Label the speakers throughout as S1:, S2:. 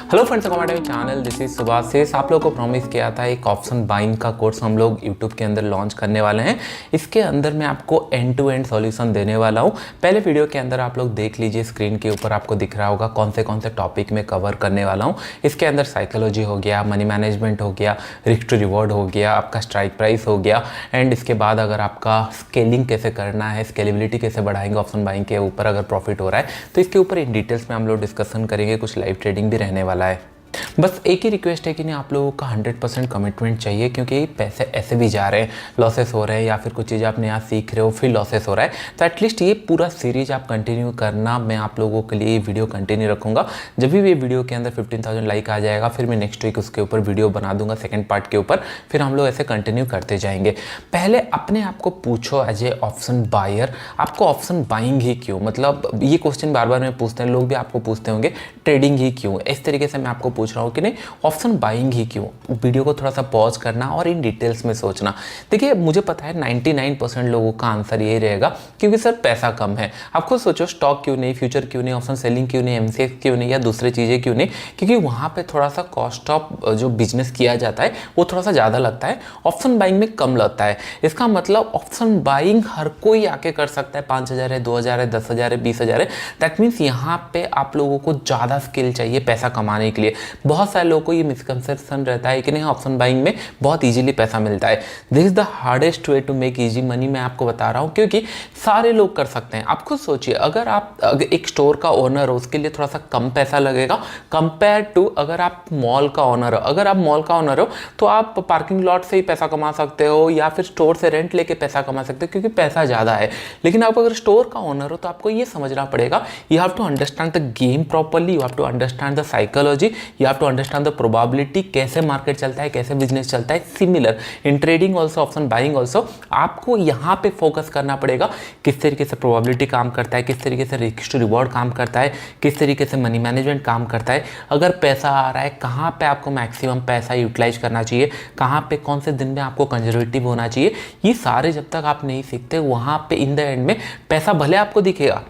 S1: Hello friends, welcome to channel. This is Subhashis. आप लोगों को प्रॉमिस किया था एक ऑप्शन बाइंग का कोर्स हम लोग यूट्यूब के अंदर लॉन्च करने वाले हैं। इसके अंदर मैं आपको एंड टू एंड सॉल्यूशन देने वाला हूं। पहले वीडियो के अंदर आप लोग देख लीजिए, स्क्रीन के ऊपर आपको दिख रहा होगा कौन से टॉपिक में कवर करने वाला हूँ। इसके अंदर साइकोलॉजी हो गया, मनी मैनेजमेंट हो गया, रिस्क टू रिवॉर्ड हो गया, आपका स्ट्राइक प्राइस हो गया, एंड इसके बाद अगर आपका स्केलिंग कैसे करना है, स्केलेबिलिटी कैसे बढ़ाएंगे ऑप्शन बाइंग के ऊपर अगर प्रॉफिट हो रहा है, तो इसके ऊपर इन डिटेल्स में हम लोग डिस्कशन करेंगे। कुछ लाइव ट्रेडिंग भी रहने वाला है। बस एक ही रिक्वेस्ट है कि नहीं, आप लोगों का 100% कमिटमेंट चाहिए, क्योंकि पैसे ऐसे भी जा रहे हैं, लॉसेस हो रहे हैं, या फिर कुछ चीज़ आप नया सीख रहे हो फिर लॉसेस हो रहा है। तो एटलीस्ट ये पूरा सीरीज आप कंटिन्यू करना। मैं आप लोगों के लिए ये वीडियो कंटिन्यू रखूँगा। जब भी ये वीडियो के अंदर 15,000 लाइक आ जाएगा, फिर मैं नेक्स्ट वीक उसके ऊपर वीडियो बना दूंगा सेकेंड पार्ट के ऊपर। फिर हम लोग ऐसे कंटिन्यू करते जाएंगे। पहले अपने आप को पूछो, एज ए ऑप्शन बायर आपको ऑप्शन बाइंग ही क्यों, मतलब ये क्वेश्चन बार बार मैं पूछते हैं, लोग भी आपको पूछते होंगे ट्रेडिंग ही क्यों। इस तरीके से मैं आपको पूछ रहा हूँ कि नहीं, ऑप्शन बाइंग ही क्यों। वीडियो को थोड़ा सा पॉज करना और इन डिटेल्स में सोचना। देखिए, मुझे पता है 99% लोगों का आंसर यही रहेगा, क्योंकि सर पैसा कम है। आप खुद सोचो, स्टॉक क्यों नहीं, फ्यूचर क्यों नहीं, ऑप्शन सेलिंग क्यों नहीं, एमसीएक्स क्यों नहीं, या दूसरी चीज़ें क्यों नहीं, क्योंकि वहाँ पे थोड़ा सा कॉस्ट ऑफ जो बिजनेस किया जाता है वो थोड़ा सा ज़्यादा लगता है, ऑप्शन बाइंग में कम लगता है। इसका मतलब ऑप्शन बाइंग हर कोई आके कर सकता है। 5,000 है, 2,000 है, 10,000 है, 20,000 है। दैट मीन्स यहाँ पे आप लोगों को ज़्यादा स्किल चाहिए पैसा कमाने के लिए। बहुत सारे लोगों को ये मिसकंसेप्शन रहता है कि नहीं, ऑप्शन बाइंग में बहुत इजीली पैसा मिलता है। This is the hardest way to make easy money. मैं आपको बता रहा हूँ, क्योंकि सारे लोग कर सकते हैं। आप खुद सोचिए, अगर आप एक स्टोर का ओनर हो, उसके लिए थोड़ा सा कम पैसा लगेगा कंपेयर टू अगर आप मॉल का ओनर हो। अगर आप मॉल का ओनर हो तो आप पार्किंग लॉट से ही पैसा कमा सकते हो, या फिर स्टोर से रेंट लेके पैसा कमा सकते हो, क्योंकि पैसा ज़्यादा है। लेकिन आप अगर स्टोर का ओनर हो तो आपको ये समझना पड़ेगा, you have to understand the game properly, you have to understand the psychology, you have to understand the probability, कैसे मार्केट चलता है, कैसे बिजनेस चलता है। Similar in trading also, option buying also, आपको यहाँ पे फोकस करना पड़ेगा किस तरीके से प्रोबेबिलिटी काम करता है, किस तरीके से रिस्क टू रिवॉर्ड काम करता है, किस तरीके से मनी मैनेजमेंट काम करता है। अगर पैसा आ रहा है, कहाँ पे आपको मैक्सिमम पैसा यूटिलाइज करना चाहिए, कहाँ पे कौन से दिन में आपको कंजर्वेटिव होना चाहिए, ये सारे जब तक आप नहीं सीखते, वहाँ पे इन द एंड में पैसा भले आपको दिखेगा,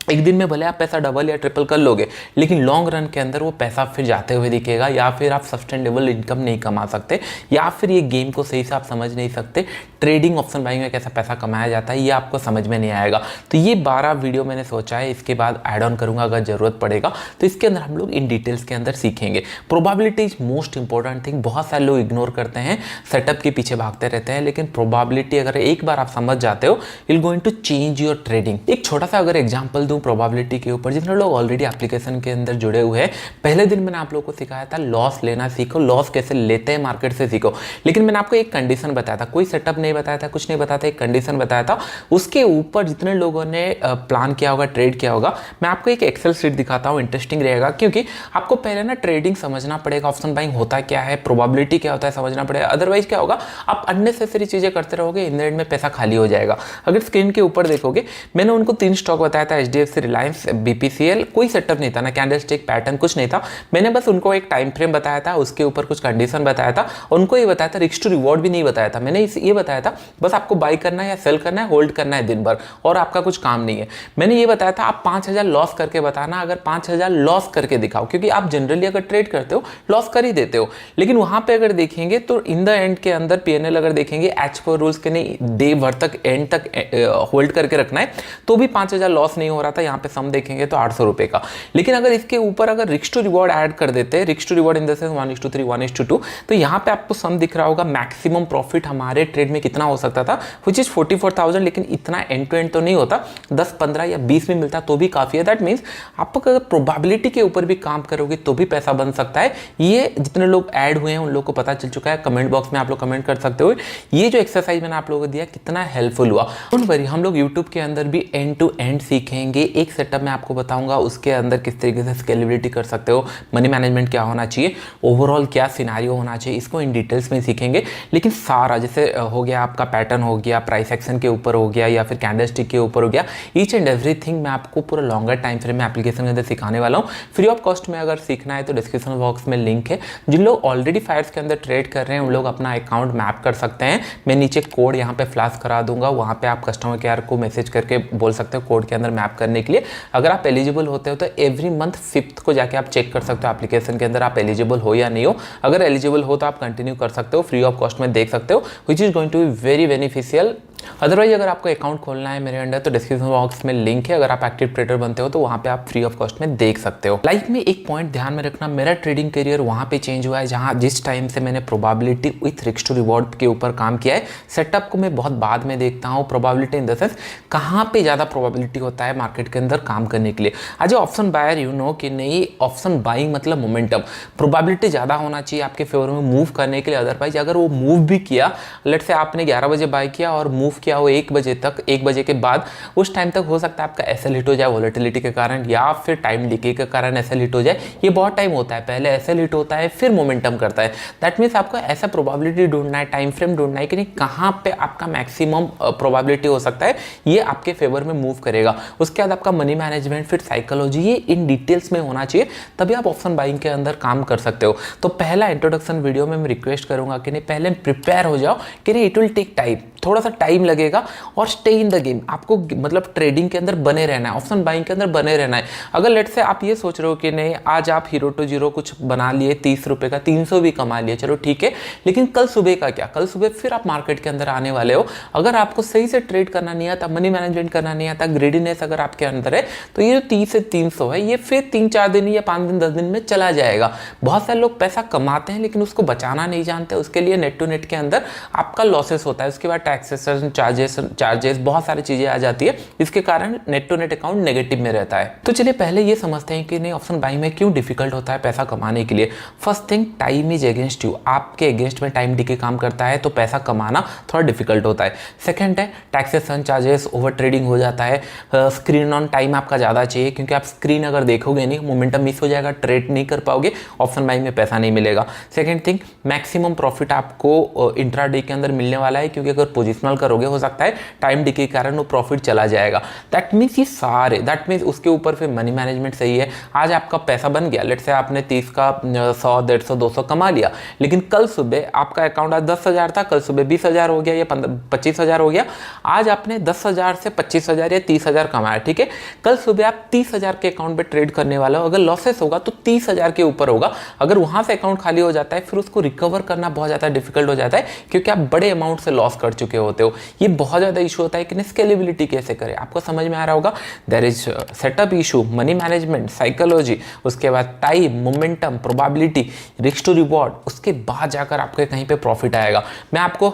S1: एक दिन में भले आप पैसा डबल या ट्रिपल कर लोगे, लेकिन लॉन्ग रन के अंदर वो पैसा फिर जाते हुए दिखेगा, या फिर आप सस्टेनेबल इनकम नहीं कमा सकते, या फिर ये गेम को सही से आप समझ नहीं सकते। ट्रेडिंग ऑप्शन बाइंग में कैसा पैसा कमाया जाता है ये आपको समझ में नहीं आएगा। तो ये 12 वीडियो मैंने सोचा है, इसके बाद ऐड ऑन करूंगा अगर जरूरत पड़ेगा। तो इसके अंदर हम लोग इन डिटेल्स के अंदर सीखेंगे। Probability is most important thing. बहुत सारे लोग इग्नोर करते हैं, सेटअप के पीछे भागते रहते हैं, लेकिन प्रोबेबिलिटी अगर एक बार आप समझ जाते हो, it going to change your trading. एक छोटा सा अगर एग्जाम्पल प्रोबेबिलिटी के ऊपर, जितने लोग ऑलरेडी एप्लीकेशन के अंदर जुड़े हुए हैं, पहले दिन मैंने आप लोगों को सिखाया था लॉस लेना सीखो, लॉस कैसे लेते हैं मार्केट से सीखो। लेकिन मैंने आपको एक कंडीशन बताया था, कोई सेटअप नहीं बताया था, कुछ नहीं बताया था, एक कंडीशन बताया था। उसके ऊपर जितने लोगों ने प्लान किया होगा, ट्रेड किया होगा, मैं आपको एक एक्सेल शीट दिखाता हूँ, इंटरेस्टिंग रहेगा, क्योंकि आपको पहले ना ट्रेडिंग समझना पड़ेगा, ऑप्शन बाइंग होता क्या है, प्रोबेबिलिटी क्या होता है समझना पड़ेगा। अदरवाइज क्या होगा, आप अननेसेसरी चीजें करते रहोगे, इन द एंड में पैसा खाली हो जाएगा। अगर स्क्रीन के ऊपर देखोगे, मैंने उनको 3 स्टॉक बताया था, HDFC, रिलायंस, BPCL। कोई सेटअप नहीं था ना, कैंडलस्टिक पैटर्न कुछ नहीं था। मैंने बस उनको एक टाइम फ्रेम बताया था, उसके ऊपर कुछ कंडीशन बताया था, उनको ये बताया था, रिस्क टू रिवॉर्ड भी नहीं बताया था। मैंने ये बताया था बस आपको बाई करना है या सेल करना है, होल्ड करना है दिन भर, और आपका कुछ काम नहीं है। मैंने ये बताया था आप 5,000 लॉस करके बताना, अगर 5,000 लॉस करके दिखाओ, क्योंकि आप जनरली अगर ट्रेड करते हो लॉस कर ही देते हो। लेकिन वहां पे अगर देखेंगे तो इन द एंड के अंदर PNL अगर देखेंगे, H4 रूल्स के नहीं, डे भर तक एंड तक होल्ड करके रखना है, तो भी 5,000 लॉस नहीं हो रहा था। यहाँ पे सम देखेंगे तो 800 रुपए का। लेकिन अगर इसके ऊपर अगर रिस्क टू रिवॉर्ड ऐड कर देते हैं, risk to reward in the sense 1:3, 1:2, तो यहाँ पे आपको सम दिख रहा होगा, मैक्सिमम प्रॉफिट हमारे ट्रेड में कितना हो सकता था, व्हिच इज 44,000। लेकिन इतना एंड टू एंड तो नहीं होता, 10, 15 या 20 में मिलता तो भी काफी है। दैट मीन्स आप अगर प्रोबेबिलिटी के ऊपर भी काम करोगे तो भी पैसा बन सकता है। ये जितने लोग ऐड हुए हैं उन लोगों को पता चल चुका है। कमेंट बॉक्स में आप लोग कमेंट कर सकते हो, ये जो एक्सरसाइज मैंने आप लोगों को दिया कितना हेल्पफुल हुआ। डोंट वरी, हम लोग यूट्यूब के अंदर भी एंड टू एंड सीखेंगे। एक सेटअप मैं आपको बताऊंगा, उसके अंदर किस तरीके से स्केलेबिलिटी कर सकते हो, मनी मैनेजमेंट क्या होना चाहिए, ओवरऑल क्या सिनेरियो होना चाहिए, इसको इन डिटेल्स में सीखेंगे। लेकिन सारा जैसे हो गया आपका पैटर्न, हो गया प्राइस एक्शन के ऊपर, हो गया या फिर कैंडलस्टिक के ऊपर, हो गया ईच एंड एवरीथिंग मैं आपको पूरा लॉन्गर टाइम फ्रेम में एप्लीकेशन के अंदर सिखाने वाला हूँ। फ्री ऑफ कॉस्ट में अगर सीखना है तो डिस्क्रिप्शन बॉक्स में लिंक है। जिन लोग ऑलरेडी फायर्स के अंदर ट्रेड कर रहे हैं उन लोग अपना अकाउंट मैप कर सकते हैं। मैं नीचे कोड यहाँ पे फ्लैश करा दूंगा, वहाँ पे आप कस्टमर केयर को मैसेज करके बोल सकते हो कोड के अंदर मैप करने करने के लिए। अगर आप एलिजिबल होते हो तो एवरी मंथ 5th को जाके आप चेक कर सकते हो एप्लीकेशन के अंदर आप एलिजिबल हो या नहीं हो। अगर एलिजिबल हो तो आप कंटिन्यू कर सकते हो, फ्री ऑफ कॉस्ट में देख सकते हो, which is going to be very beneficial. Otherwise अगर आपको अकाउंट खोलना है मेरे अंडर तो डिस्क्रिप्शन बॉक्स में लिंक है, अगर आप एक्टिव ट्रेडर बनते हो तो वहाँ पे आप फ्री ऑफ कॉस्ट में देख सकते हो। लाइफ में एक पॉइंट ध्यान में रखना, मेरा ट्रेडिंग करियर वहाँ पे चेंज हुआ है जहाँ जिस टाइम से मैंने probability with risk to reward के ऊपर काम किया है। सेटअप को मैं बहुत बाद में देखता हूँ, प्रोबेबिलिटी इन द सेंस कहाँ पे ज़्यादा प्रोबेबिलिटी होता है मार्केट के अंदर काम करने के लिए। आज ऑप्शन बायर यू नो कि नहीं, ऑप्शन बाइंग मतलब मोमेंटम, प्रोबेबिलिटी ज़्यादा होना चाहिए आपके फेवर में मूव करने के लिए। अदरवाइज अगर वो मूव भी किया, लेट से आपने 11 बजे बाय किया और मूव किया वो 1 बजे तक, 1 बजे के बाद उस टाइम तक हो सकता है आपका एसएल हिट हो जाए वोलेटिलिटी के कारण, या फिर टाइम डिके के कारण एसएल हिट हो जाए। ये बहुत टाइम होता है, पहले एसएल हिट होता है फिर मोमेंटम करता है। दैट मीन्स आपको ऐसा प्रोबेबिलिटी ढूंढना है, टाइम फ्रेम ढूंढना है कि नहीं कहाँ पे आपका मैक्सिमम प्रोबेबिलिटी हो सकता है, ये आपके फेवर में मूव करेगा। उसके बाद आपका मनी मैनेजमेंट, फिर साइकोलॉजी, ये इन डिटेल्स में होना चाहिए, तभी आप ऑप्शन बाइंग के अंदर काम कर सकते हो। तो पहला इंट्रोडक्शन वीडियो में मैं रिक्वेस्ट करूंगा कि नहीं पहले प्रिपेयर हो जाओ कि नहीं, इट विल टेक टाइम, थोड़ा सा टाइम लगेगा, और स्टे इन द गेम। आपको मतलब ट्रेडिंग के अंदर बने रहना है, ऑप्शन बाइंग के अंदर बने रहना है। अगर लेट से आप ये सोच रहे हो कि नहीं आज आप हीरो टू जीरो कुछ बना लिए 30 रुपए का, 300 भी कमा लिए, चलो ठीक है, लेकिन कल सुबह का क्या, कल सुबह फिर आप मार्केट के अंदर आने वाले हो। अगर आपको सही से ट्रेड करना नहीं आता, मनी मैनेजमेंट करना नहीं आता, ग्रेडीनेस अगर आपके अंदर है, तो ये जो 30 से 300 है ये फिर 3-4 दिन या 5 दिन 10 दिन में चला जाएगा। बहुत सारे लोग पैसा कमाते हैं लेकिन उसको बचाना नहीं जानते, उसके लिए नेट टू नेट के अंदर आपका लॉसेस होता है। उसके बाद टैक्सेस, चार्जेस बहुत सारी चीजें आ जाती है, इसके कारण net to net account negative में रहता है। तो चलिए पहले ये समझते हैं कि नहीं ऑप्शन बाइंग में क्यों डिफिकल्ट होता है पैसा कमाने के लिए। First thing, time is against you, आपके अगेंस्ट में टाइम डिके काम करता है तो पैसा कमाना थोड़ा डिफिकल्ट होता है। सेकंड है टैक्सेशन, चार्जेस, ओवर ट्रेडिंग हो जाता है, स्क्रीन ऑन टाइम आपका ज़्यादा चाहिए, क्योंकि आप स्क्रीन अगर देखोगे नहीं मोमेंटम मिस हो जाएगा, ट्रेड नहीं कर पाओगे, ऑप्शन बाइंग में पैसा नहीं मिलेगा। सेकंड थिंग, मैक्सिमम प्रॉफिट आपको इंट्राडे के अंदर मिलने वाला है, क्योंकि अगर पोजिशनल करोगे हो सकता है टाइम डिके के कारण वो प्रॉफिट चला जाएगा। दैट मीन्स ये सारे, दैट मीन्स उसके ऊपर फिर मनी मैनेजमेंट सही है। आज आपका पैसा बन गया, लेट से आपने 30 का 100, 150, 200 कमा लिया, लेकिन कल सुबह आपका अकाउंट आज 10,000 था, कल सुबह 20,000 हो गया या 25,000 हो गया। आज आपने 10,000 से 25,000 या 30,000 कमाया, ठीक है, कल सुबह आप 30,000 के अकाउंट पे ट्रेड करने वाला हो। अगर लॉसेस होगा तो 30,000 के ऊपर होगा। अगर वहां से अकाउंट खाली हो जाता है फिर उसको रिकवर करना बहुत ज़्यादा डिफिकल्ट हो जाता है, क्योंकि आप बड़े अमाउंट से लॉस कर चुके होते हो। ये बहुत ज़्यादा इशू होता है कि स्केलेबिलिटी कैसे करें, आपको समझ में आ रहा होगा। There is setup issue, money management, psychology, उसके बाद time, momentum, probability, risk to reward, उसके बाद जाकर आपके कहीं पे प्रॉफिट आएगा। मैं आपको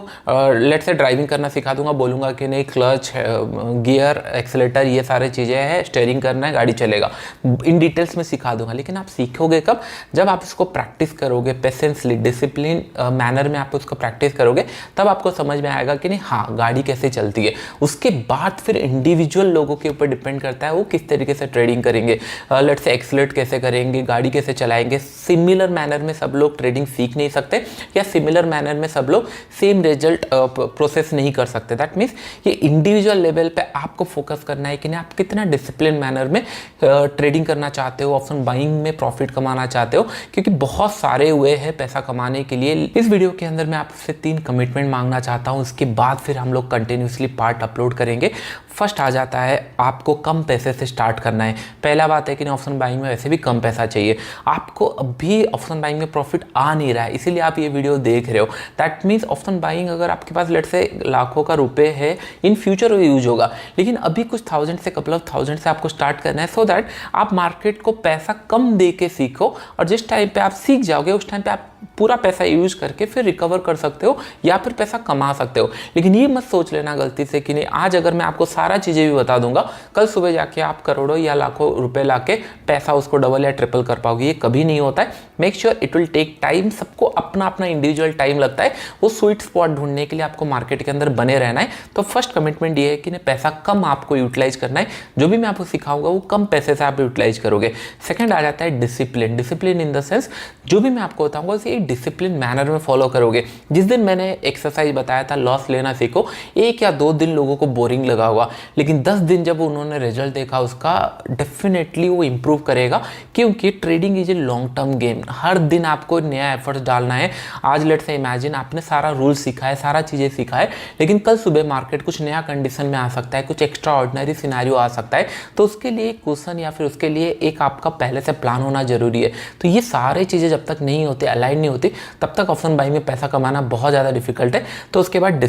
S1: लेट से ड्राइविंग करना सिखा दूंगा, बोलूंगा कि नहीं क्लच, गियर, एक्सेलेटर, ये सारे चीज़ें हैं, स्टीयरिंग करना है, गाड़ी चलेगा, इन डिटेल्स में सिखा दूंगा। लेकिन आप सीखोगे कब, जब आप इसको प्रैक्टिस करोगे, पेशेंसली, डिसिप्लिन मैनर में आप उसको प्रैक्टिस करोगे, तब आपको समझ में आएगा कि नहीं हाँ गाड़ी कैसे चलती है। उसके बाद फिर इंडिविजुअल लोगों के ऊपर डिपेंड करता है वो किस तरीके से ट्रेडिंग करेंगे, लेट से एक्सेलेरेट कैसे करेंगे, गाड़ी कैसे चलाएंगे। सिमिलर मैनर में सब लोग ट्रेडिंग सीख नहीं सकते, या सिमिलर मैनर में सब लोग सेम रिजल्ट प्रोसेस नहीं कर सकते। दैट मीन्स ये इंडिविजुअल लेवल पे आपको फोकस करना है कि नहीं आप कितना डिसिप्लिन मैनर में ट्रेडिंग करना चाहते हो, ऑप्शन बाइंग में प्रॉफिट कमाना चाहते हो, क्योंकि बहुत सारे हुए हैं पैसा कमाने के लिए। इस वीडियो के अंदर मैं आपसे 3 कमिटमेंट मांगना चाहता हूँ, उसके बाद फिर हम लोग कंटिन्यूसली पार्ट अपलोड करेंगे। फर्स्ट आ जाता है आपको कम पैसे से स्टार्ट करना है। पहला बात है कि ऑप्शन बाइंग में वैसे भी कम पैसा चाहिए, आपको अभी ऑप्शन बाइंग में प्रॉफिट आ नहीं रहा है, इसीलिए आप ये वीडियो देख रहे हो। दैट मीन्स ऑप्शन बाइंग अगर आपके पास लेट से लाखों का रुपए है, इन फ्यूचर वो यूज होगा, लेकिन अभी कुछ 1000 से कपल ऑफ 1000 से आपको स्टार्ट करना है, सो दैट आप मार्केट को पैसा कम दे के सीखो, और जिस टाइम पे आप सीख जाओगे उस टाइम पे आप पूरा पैसा यूज करके फिर रिकवर कर सकते हो या फिर पैसा कमा सकते हो। लेकिन ये मत सोच लेना गलती से कि नहीं आज अगर मैं आपको सारा चीज़ें भी बता दूंगा, कल सुबह जाके आप करोड़ों या लाखों रुपए लाके पैसा उसको डबल या ट्रिपल कर पाओगे, ये कभी नहीं होता है। Make sure it will take time, सबको अपना अपना इंडिविजुअल टाइम लगता है, वो स्वीट स्पॉट ढूंढने के लिए आपको मार्केट के अंदर बने रहना है। तो फर्स्ट कमिटमेंट ये है कि पैसा कम आपको यूटिलाइज करना है, जो भी मैं आपको सिखाऊंगा वो कम पैसे से आप यूटिलाइज करोगे। सेकंड आ जाता है discipline. Discipline in the sense जो भी मैं आपको बताऊंगा एक डिसिप्लिन मैनर में फॉलो करोगे। जिस दिन मैंने एक्सरसाइज बताया था लॉस लेना सीखो, 1 या 2 दिन लोगों को बोरिंग लगा होगा, लेकिन 10 दिन जब उन्होंने रिजल्ट देखा उसका, डेफिनेटली वो इंप्रूव करेगा। क्योंकि trading is a long term game, हर दिन आपको नया एफर्ट्स डालना है। आज लेट्स से इमेजिन आपने सारा रूल सीखा है, सारा चीज़ें सीखा है, लेकिन कल सुबह मार्केट कुछ नया कंडीशन में आ सकता है, कुछ एक्स्ट्रा ऑर्डिनरी सिनेरियो आ सकता है, तो उसके लिए क्वेश्चन या फिर उसके लिए एक आपका पहले से प्लान होना जरूरी है। तो ये सारी चीज़ें जब तक नहीं होती, अलाइन नहीं होती, तब तक ऑप्शन बाइंग में पैसा कमाना बहुत ज़्यादा डिफिकल्ट है। तो उसके बाद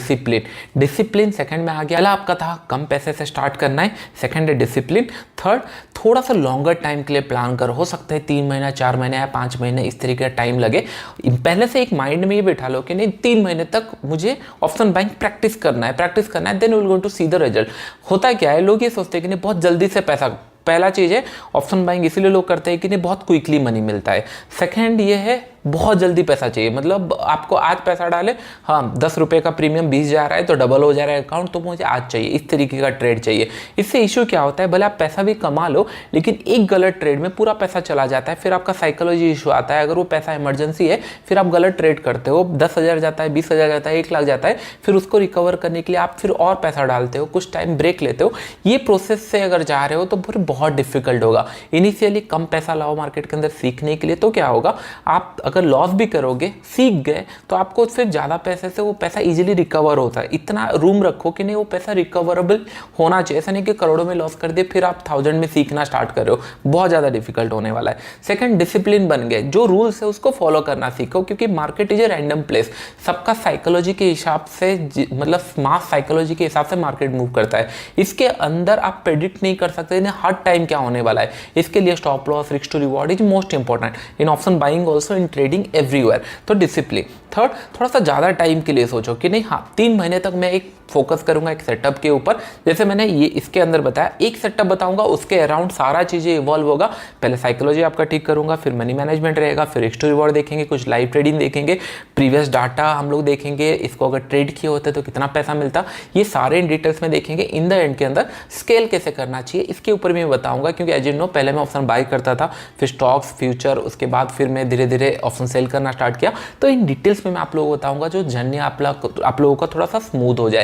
S1: डिसिप्लिन सेकंड में आ गया। पहला आपका था कम पैसे से स्टार्ट करना है, सेकंड है डिसिप्लिन, थर्ड थोड़ा सा लॉन्गर टाइम के लिए प्लान करो। हो सकता है 3 महीना, 4 महीने या 5 महीने इस तरीके का टाइम लगे। पहले से एक माइंड में ये बैठा लो कि नहीं 3 महीने तक मुझे ऑप्शन बाइंग प्रैक्टिस करना है, then will going to see the result. होता क्या है, लोग ये सोचते हैं कि नहीं बहुत जल्दी से पैसा, पहला चीज़ है ऑप्शन बाइंग इसीलिए लोग करते हैं कि नहीं बहुत क्विकली मनी मिलता है। सेकंड ये है बहुत जल्दी पैसा चाहिए, मतलब आपको आज पैसा डाले, हाँ 10 रुपये का प्रीमियम 20 जा रहा है तो डबल हो जा रहा है अकाउंट, तो मुझे आज चाहिए, इस तरीके का ट्रेड चाहिए। इससे इशू क्या होता है, भले आप पैसा भी कमा लो, लेकिन एक गलत ट्रेड में पूरा पैसा चला जाता है, फिर आपका साइकोलॉजी इशू आता है। अगर वो पैसा इमरजेंसी है, फिर आप गलत ट्रेड करते हो, 10,000 जाता है, 20,000 जाता है, 1 लाख जाता है, फिर उसको रिकवर करने के लिए आप फिर और पैसा डालते हो, कुछ टाइम ब्रेक लेते हो। ये प्रोसेस से अगर जा रहे हो तो फिर बहुत डिफिकल्ट होगा। इनिशियली कम पैसा लाओ मार्केट के अंदर सीखने के लिए, तो क्या होगा, आप अगर लॉस भी करोगे, सीख गए, तो आपको फिर ज़्यादा पैसे से वो पैसा इजीली रिकवर होता है। इतना रूम रखो कि नहीं वो पैसा रिकवरेबल होना चाहिए, ऐसा नहीं कि करोड़ों में लॉस कर दिए फिर आप 1000 में सीखना स्टार्ट कर रहे हो, बहुत ज़्यादा डिफिकल्ट होने वाला है। सेकंड डिसिप्लिन बन गए, जो रूल्स है उसको फॉलो करना सीखो, क्योंकि market is a random place. सबका साइकोलॉजी के हिसाब से, मतलब मास साइकोलॉजी के हिसाब से मार्केट मूव करता है। इसके अंदर आप प्रेडिक्ट नहीं कर सकते हर टाइम क्या होने वाला है। इसके लिए stop loss, risk to reward is most important in option buying, also in trading everywhere. तो डिसिप्लिन। थर्ड, थोड़ा सा ज़्यादा टाइम के लिए सोचो कि नहीं हाँ 3 महीने तक मैं एक फोकस करूंगा एक सेटअप के ऊपर। जैसे मैंने ये इसके अंदर बताया, एक सेटअप बताऊंगा, उसके अराउंड सारा चीज़ें इवॉल्व होगा। पहले साइकोलॉजी आपका ठीक करूंगा, फिर मनी मैनेजमेंट रहेगा, फिर रिस्क टू रिवॉर्ड देखेंगे, कुछ लाइव ट्रेडिंग देखेंगे, प्रीवियस डाटा हम लोग देखेंगे, इसको अगर ट्रेड किए होते तो कितना पैसा मिलता, ये सारे इन डिटेल्स में देखेंगे। इन द एंड के अंदर स्केल कैसे करना चाहिए इसके ऊपर भी मैं बताऊंगा, क्योंकि एज यू नो पहले मैं ऑप्शन बाई करता था, फिर स्टॉक्स, फ्यूचर, उसके बाद फिर मैं धीरे धीरे ऑप्शन सेल करना स्टार्ट किया। तो इन डिटेल्स में मैं आप लोगों को बताऊंगा, जो जर्नी आप लोगों का थोड़ा सा स्मूथ हो जाए।